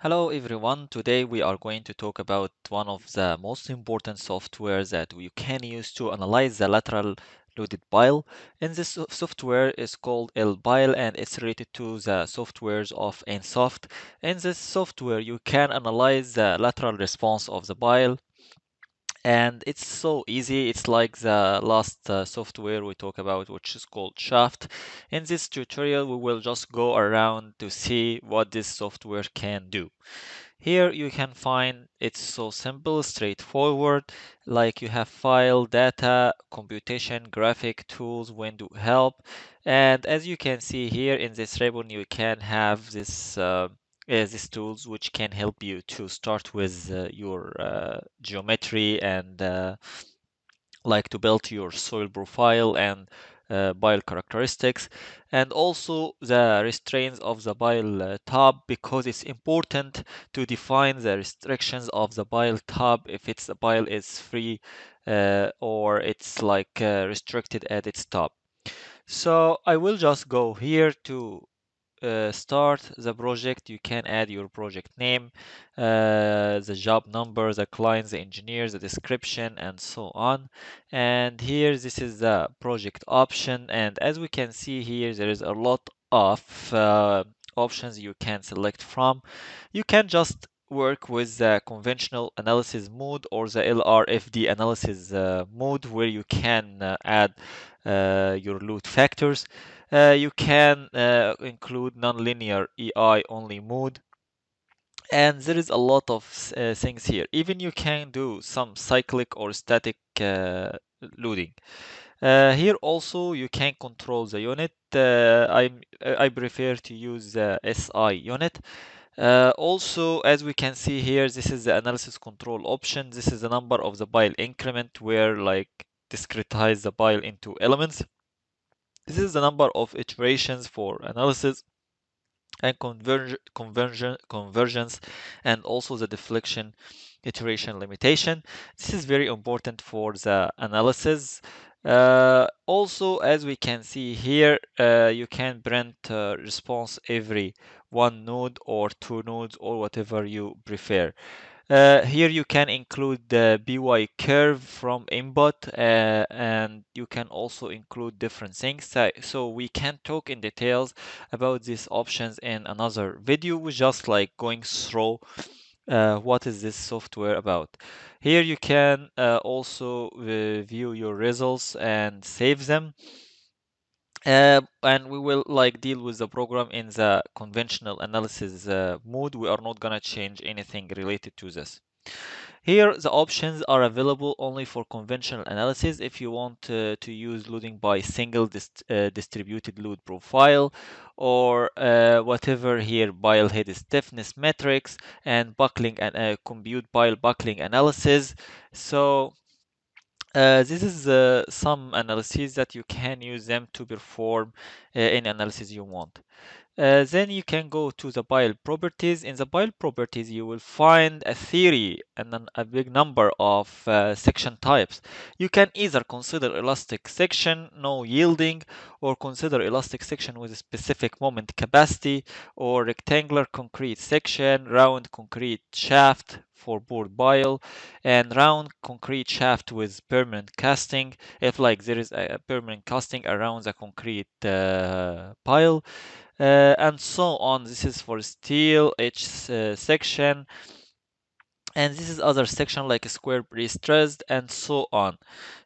Hello everyone. Today we are going to talk about one of the most important softwares that you can use to analyze the lateral loaded pile. And this software is called LPile and it's related to the softwares of Ensoft. In this software you can analyze the lateral response of the pile, and it's so easy. It's like the last software we talk about, which is called Shaft. In this tutorial we will just go around to see what this software can do. Here you can find it's so simple, straightforward, like you have file, data, computation, graphic, tools, window, help. And as you can see here in this ribbon, you can have these tools which can help you to start with your geometry and like to build your soil profile and bile characteristics, and also the restraints of the bile tub, because it's important to define the restrictions of the bile tub if the bile is free or it's like restricted at its top. So I will just go here to start the project. You can add your project name, the job number, the client, the engineer, the description, and so on. And here, this is the project option. And as we can see here, there is a lot of options you can select from. You can just work with the conventional analysis mode or the LRFD analysis mode, where you can add your load factors. You can include nonlinear EI only mode, and there is a lot of things here. Even you can do some cyclic or static loading. Here also you can control the unit. I prefer to use the SI unit. Also, as we can see here, this is the analysis control option. This is the number of the bile increment, where like discretize the bile into elements. This is the number of iterations for analysis and convergence, and also the deflection iteration limitation. This is very important for the analysis. Also, as we can see here, you can print response every one node or two nodes or whatever you prefer. Here you can include the BY curve from input, and you can also include different things. So we can talk in details about these options in another video. We're just like going through what is this software about. Here you can also view your results and save them. And we will like deal with the program in the conventional analysis mode. We are not gonna change anything related to this. Here, the options are available only for conventional analysis. If you want to use loading by single distributed load profile, or whatever here, bile head stiffness metrics and buckling, and compute bile buckling analysis. So this is some analyses that you can use them to perform any analysis you want. Then you can go to the pile properties. In the pile properties, you will find a theory and a big number of section types. You can either consider elastic section, no yielding, or consider elastic section with a specific moment capacity, or rectangular concrete section, round concrete shaft for board pile, and round concrete shaft with permanent casting, if like there is a permanent casting around the concrete pile, and so on. This is for steel each section, and this is other section like a square pre-stressed, and so on.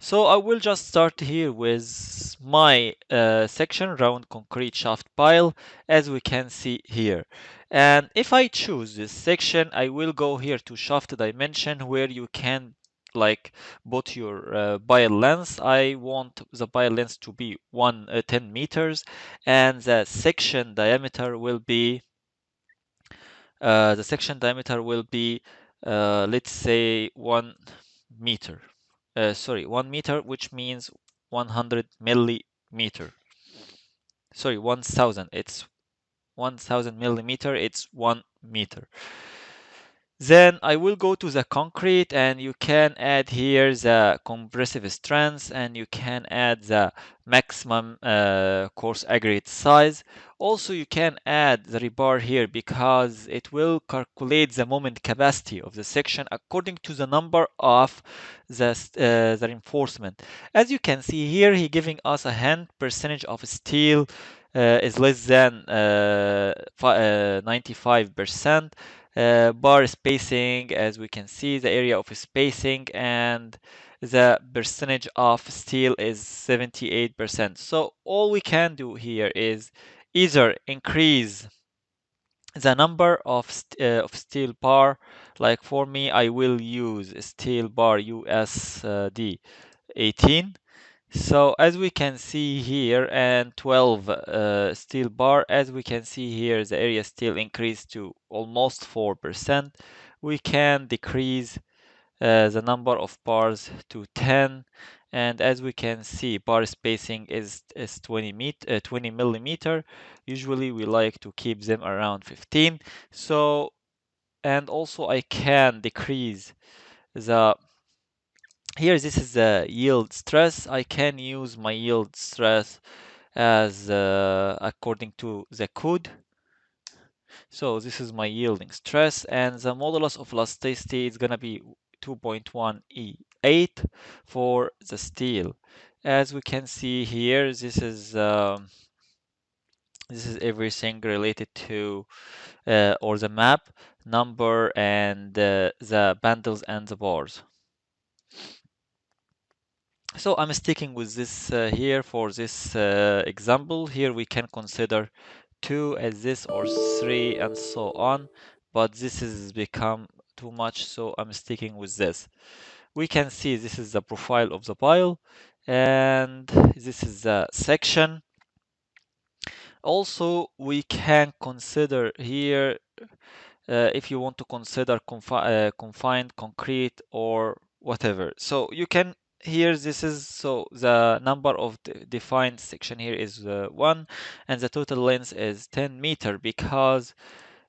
So I will just start here with my section round concrete shaft pile, as we can see here. And if I choose this section, I will go here to shaft dimension, where you can like put your pile length. I want the pile length to be 10 meters, and the section diameter will be, let's say, 1 meter. Sorry, 1 meter, which means 100 millimeter. Sorry, 1000. It's 1000 millimeter. It's 1 meter. Then I will go to the concrete, and you can add here the compressive strength, and you can add the maximum course aggregate size. Also, you can add the rebar here because it will calculate the moment capacity of the section according to the number of the reinforcement. As you can see here, he giving us a hint percentage of steel is less than 95%. Bar spacing, as we can see, the area of spacing and the percentage of steel is 78%. So all we can do here is either increase the number of steel bar. Like for me, I will use steel bar USD 18. So as we can see here, and 12 steel bar, as we can see here, the area still increased to almost 4%. We can decrease the number of bars to 10, and as we can see, bar spacing is 20 millimeter. Usually we like to keep them around 15. So, and also I can decrease the here, this is the yield stress. I can use my yield stress as according to the code. So this is my yielding stress, and the modulus of elasticity is gonna be 2.1E8 for the steel. As we can see here, this is everything related to or the map number and the bundles and the bars. So I'm sticking with this here for this example. Here we can consider 2 as this or 3 and so on, but this has become too much, so I'm sticking with this. We can see this is the profile of the pile, and this is the section. Also, we can consider here if you want to consider confined concrete or whatever. So you can here this is so the number of the defined section here is 1, and the total length is 10 meter, because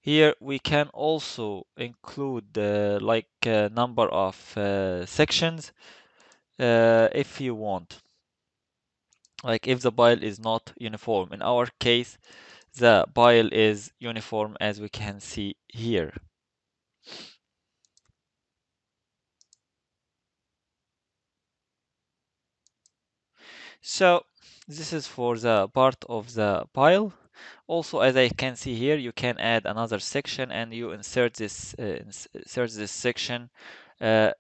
here we can also include like number of sections if you want, like if the pile is not uniform. In our case, the pile is uniform, as we can see here. So this is for the part of the pile. Also, as I can see here, you can add another section, and you insert this section,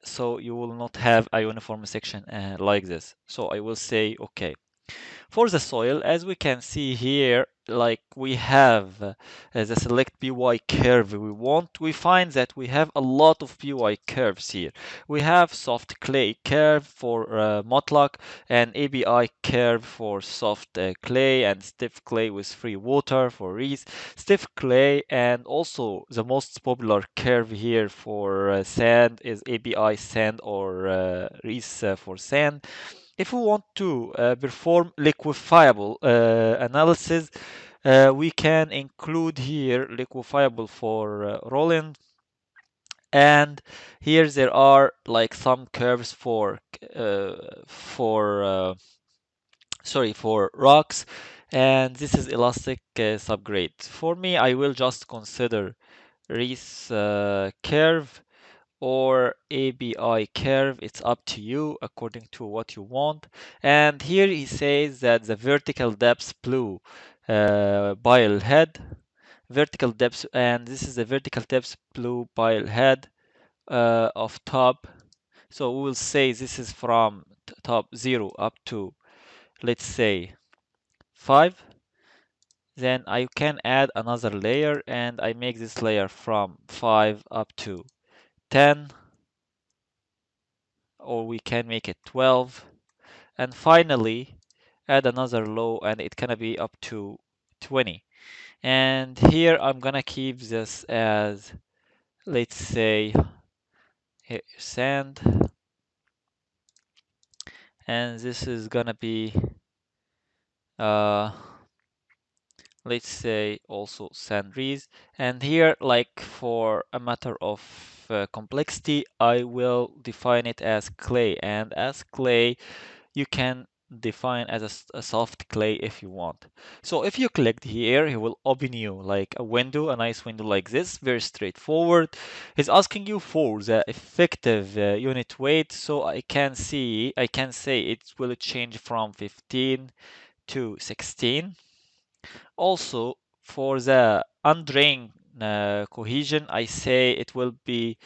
so you will not have a uniform section like this. So I will say okay. For the soil, as we can see here, like we have the select PY curve we want, we find that we have a lot of PY curves here. We have soft clay curve for Motlock, and ABI curve for soft clay, and stiff clay with free water for Reese, stiff clay, and also the most popular curve here for sand is ABI sand or Reese for sand. If we want to perform liquefiable analysis, we can include here liquefiable for rolling, and here there are like some curves uh, for for rocks, and this is elastic subgrade. For me, I will just consider Reese curve or ABI curve. It's up to you according to what you want. And here he says that the vertical depth blue bile head, vertical depth, and this is the vertical depth blue bile head of top. So we will say this is from top 0 up to, let's say, 5. Then I can add another layer, and I make this layer from 5 up to 10, or we can make it 12, and finally add another low, and it can be up to 20. And here I'm gonna keep this as, let's say, here, sand, and this is gonna be uh, let's say also sandries. And here, like for a matter of complexity, I will define it as clay. And as clay, you can define as a soft clay if you want. So if you click here, he will open you like a window, a nice window like this, very straightforward. He's asking you for the effective unit weight. So I can say it will change from 15 to 16. Also, for the undrained cohesion, I say it will be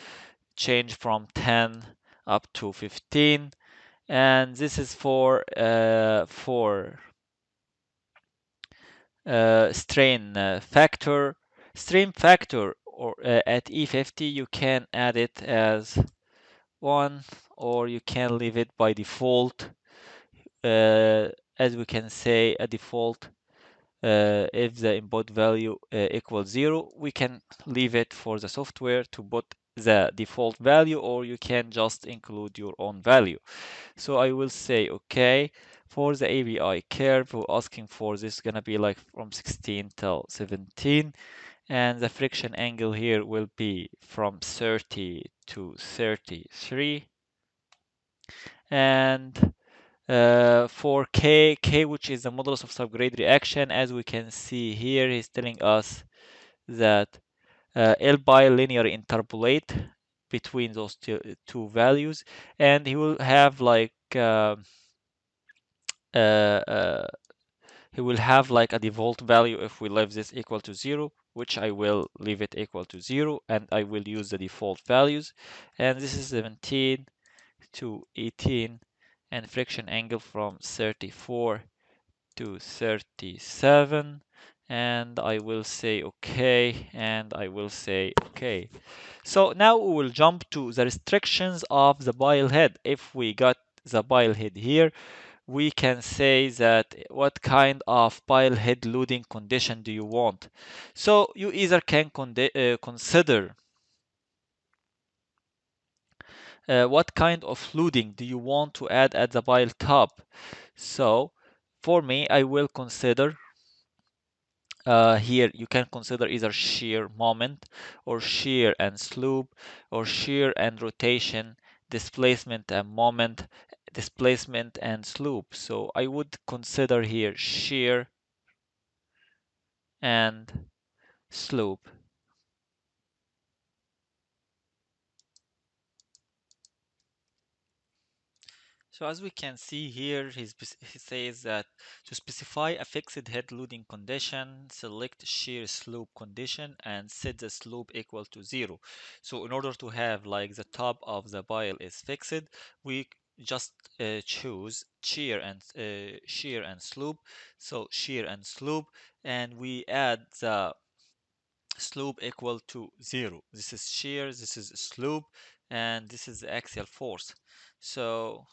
changed from 10 up to 15, and this is for strain factor. Strain factor or at E50 you can add it as 1 or you can leave it by default. As we can say a default if the input value equals 0, we can leave it for the software to put the default value, or you can just include your own value. So I will say okay. For the ABI curve, we're asking for this gonna be like from 16 till 17, and the friction angle here will be from 30 to 33, and for K, which is the modulus of subgrade reaction, as we can see here, he's telling us that LPile linear interpolate between those two values, and he will have like uh, uh, he will have like a default value if we leave this equal to 0, which I will leave it equal to 0, and I will use the default values. And this is 17 to 18, and friction angle from 34 to 37, and I will say okay, and I will say okay. So now we will jump to the restrictions of the bile head. If we got the bile head here, we can say that what kind of pile head loading condition do you want. So you either can consider what kind of loading do you want to add at the pile top. So for me, I will consider here you can consider either shear moment or shear and slope or shear and rotation, displacement and moment, displacement and slope. So I would consider here shear and slope. So as we can see here, he says that to specify a fixed head loading condition, select shear slope condition and set the slope equal to 0. So in order to have like the top of the pile is fixed, we just choose shear and slope. So shear and slope, and we add the slope equal to 0. This is shear, this is slope, and this is the axial force. So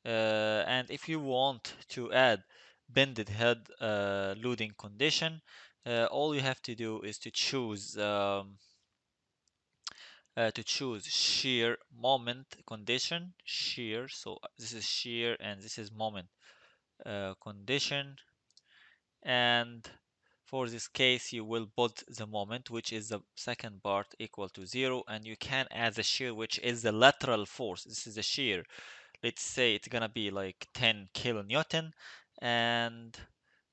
and if you want to add bended head loading condition, all you have to do is to choose shear moment condition, shear. So this is shear and this is moment condition, and for this case you will put the moment, which is the second part, equal to 0, and you can add the shear, which is the lateral force. This is the shear. Let's say it's gonna be like 10 kilonewton, and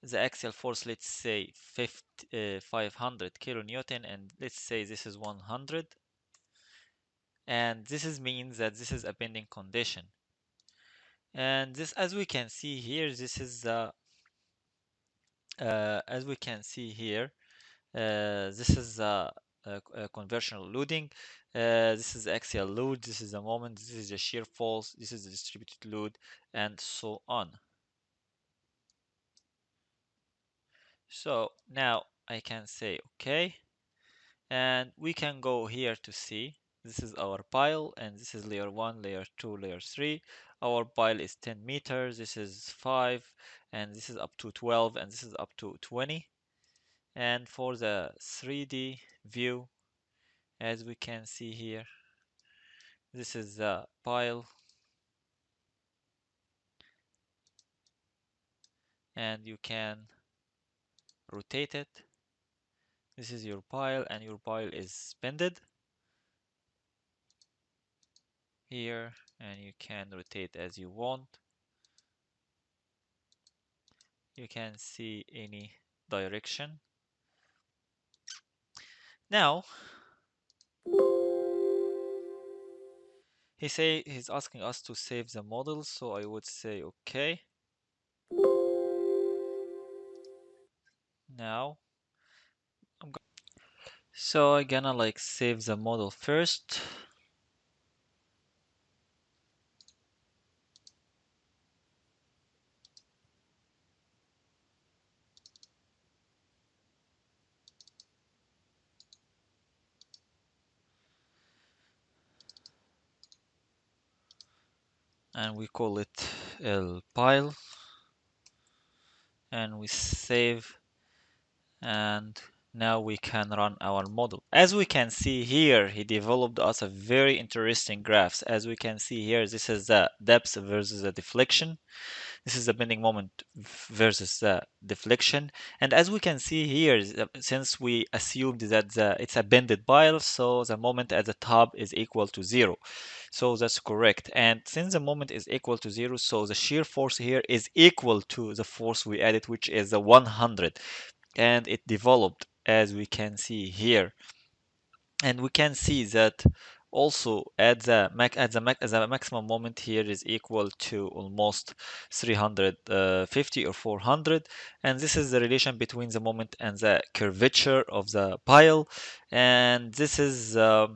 the axial force, let's say 500 kilonewton, and let's say this is 100, and this is means that this is a bending condition. And this, as we can see here, this is as we can see here, this is a conventional loading. This is axial load, this is the moment, this is the shear force, this is the distributed load, and so on. So now I can say okay, and we can go here to see this is our pile, and this is layer 1, layer 2, layer 3. Our pile is 10 meters, this is 5, and this is up to 12, and this is up to 20. And for the 3D view, as we can see here, this is the pile, and you can rotate it. This is your pile, and your pile is bended here, and you can rotate as you want. You can see any direction. Now, he's asking us to save the model, so I would say okay. Now, so I'm gonna like save the model first. And we call it LPile, and we save, and now we can run our model. As we can see here, he developed us a very interesting graphs. As we can see here, this is the depth versus the deflection. This is the bending moment versus the deflection. And as we can see here, since we assumed that it's a bended pile, so the moment at the top is equal to 0. So that's correct. And since the moment is equal to 0, so the shear force here is equal to the force we added, which is the 100. And it developed as we can see here. And we can see that also at the maximum moment here is equal to almost 350 or 400, and this is the relation between the moment and the curvature of the pile, and this is the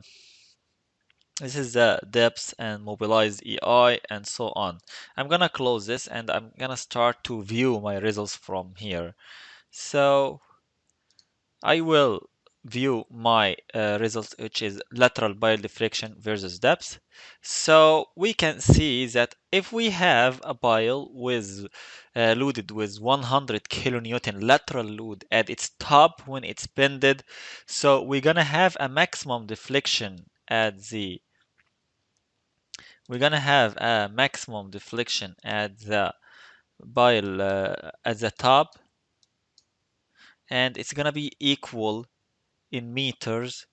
depth and mobilized EI and so on. I'm gonna close this and I'm gonna start to view my results from here. So I will view my result, which is lateral pile deflection versus depth. So we can see that if we have a pile with loaded with 100 kilonewton lateral load at its top when it's bended, so we're gonna have a maximum deflection at the we're gonna have a maximum deflection at the pile at the top, and it's gonna be equal in meters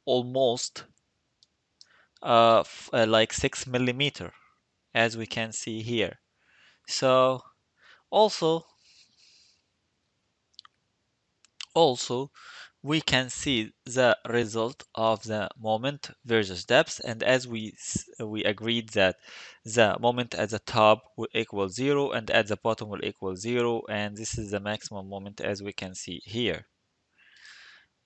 almost like 6 millimeter, as we can see here. So also also we can see the result of the moment versus depth, and as we agreed that the moment at the top will equal 0 and at the bottom will equal 0, and this is the maximum moment as we can see here.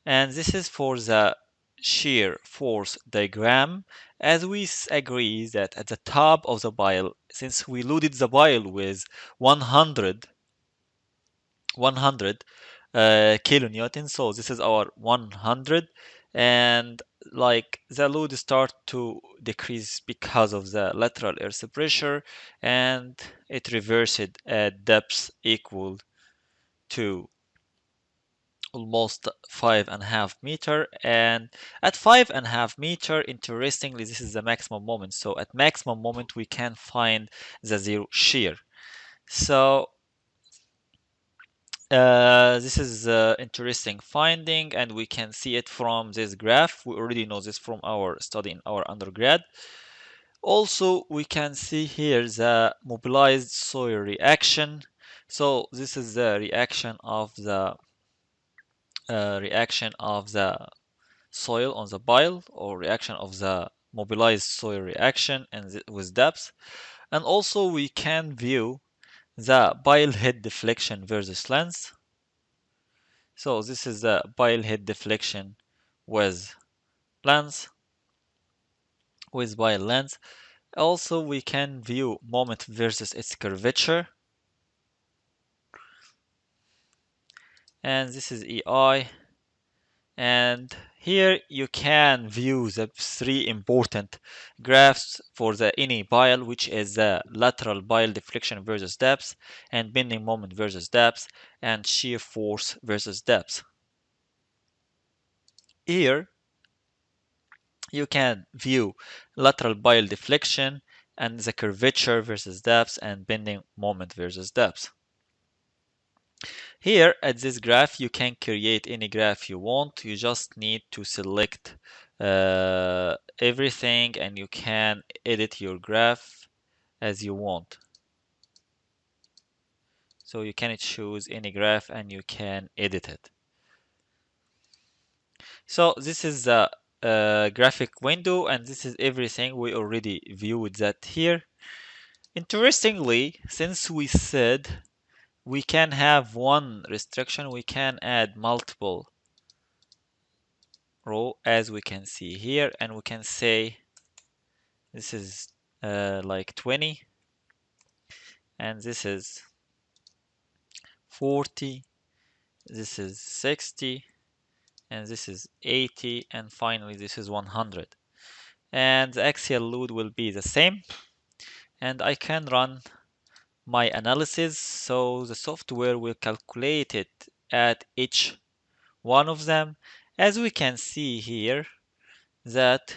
And this is for the shear force diagram, as we agree that at the top of the pile, since we loaded the pile with 100 kilonewton, so this is our 100, and like the load start to decrease because of the lateral earth pressure, and it reversed at depth equal to almost 5.5 meter, and at 5.5 meter, interestingly, this is the maximum moment. So at maximum moment we can find the zero shear. So this is interesting finding, and we can see it from this graph. We already know this from our study in our undergrad. Also, we can see here the mobilized soil reaction. So this is the reaction of the soil on the pile, or reaction of the mobilized soil reaction and with depth. And also we can view the pile head deflection versus length. So this is the pile head deflection with length, with pile length. Also we can view moment versus its curvature, and this is EI. And here you can view the three important graphs for the any pile, which is the lateral pile deflection versus depth, and bending moment versus depth, and shear force versus depth. Here you can view lateral pile deflection and the curvature versus depth, and bending moment versus depth. Here at this graph, you can create any graph you want. You just need to select everything and you can edit your graph as you want. So you can choose any graph and you can edit it. So this is the graphic window and this is everything. We already viewed that here. Interestingly, since we said we can have one restriction, we can add multiple row as we can see here, and we can say this is like 20 and this is 40, this is 60 and this is 80 and finally this is 100, and the axial load will be the same, and I can run my analysis. So the software will calculate it at each one of them. As we can see here that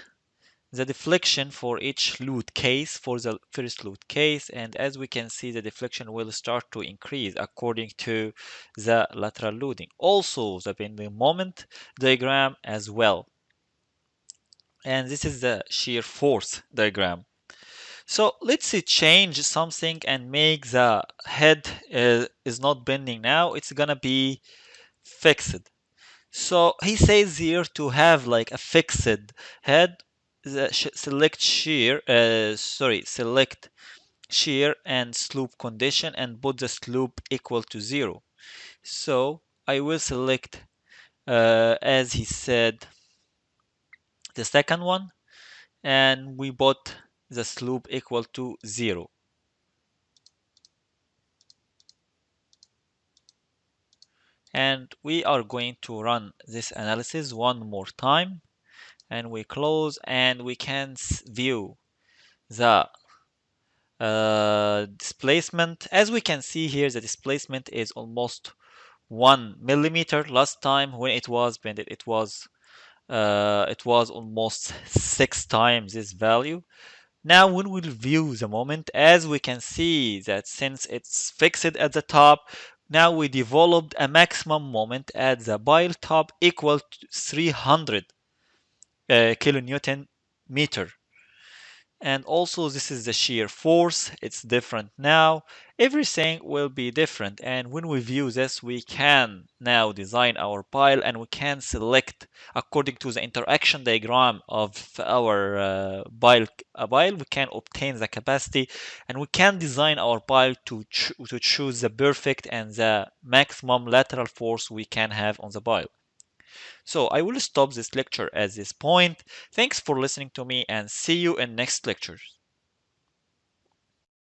the deflection for each load case, for the first load case, and as we can see the deflection will start to increase according to the lateral loading. Also the bending moment diagram as well. And this is the shear force diagram. So let's say change something and make the head is not bending now, it's gonna be fixed. So he says here to have like a fixed head, select shear, select shear and slope condition and put the slope equal to 0. So I will select, as he said, the second one, and we put the slope equal to 0. And we are going to run this analysis one more time, and we close and we can view the displacement. As we can see here, the displacement is almost 1 millimeter. Last time when it was bended, it was almost 6 times this value. Now when we view the moment, as we can see that since it's fixed at the top, now we developed a maximum moment at the pile top equal to 300 kilonewton meter. And also this is the shear force, it's different now. Everything will be different, and when we view this we can now design our pile and we can select according to the interaction diagram of our pile we can obtain the capacity, and we can design our pile to choose the perfect and the maximum lateral force we can have on the pile. So I will stop this lecture at this point. Thanks for listening to me and see you in next lectures.